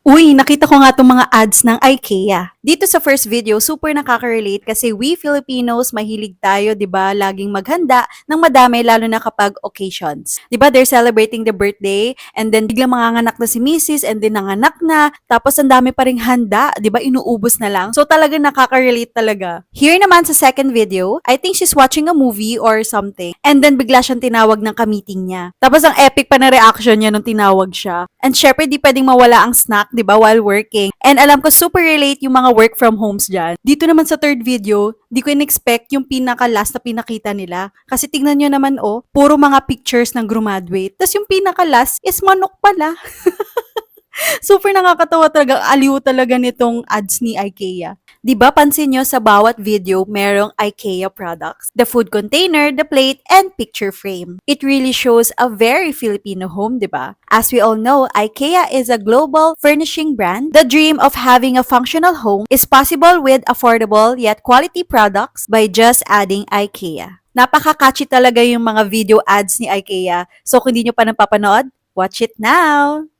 Uy, nakita ko nga itong mga ads ng IKEA. Dito sa first video, super nakaka-relate kasi we Filipinos, mahilig tayo, di ba, laging maghanda ng madami lalo na kapag occasions. Di ba, they're celebrating the birthday and then biglang manganganak na si Mrs. and then nanganak na, tapos ang dami pa ring handa, di ba, inuubos na lang. So talagang nakaka-relate talaga. Here naman sa second video, I think she's watching a movie or something and then bigla siyang tinawag ng ka-meeting niya. Tapos ang epic pa na reaction niya nung tinawag siya. And syempre, di pwedeng mawala ang snack, di ba, while working. And alam ko, super relate yung mga work from homes dyan. Dito naman sa third video, di ko in-expect yung pinaka-last na pinakita nila. Kasi tingnan nyo naman, oh, puro mga pictures ng graduate. Tapos yung pinaka-last is manok pala. Super nakakatawa talaga, aliw talaga nitong ads ni IKEA. 'Di ba pansin nyo sa bawat video merong IKEA products? The food container, the plate, and picture frame. It really shows a very Filipino home, 'di ba? As we all know, IKEA is a global furnishing brand. The dream of having a functional home is possible with affordable yet quality products by just adding IKEA. Napaka-catchy talaga yung mga video ads ni IKEA. So kung hindi nyo pa napapanood, watch it now!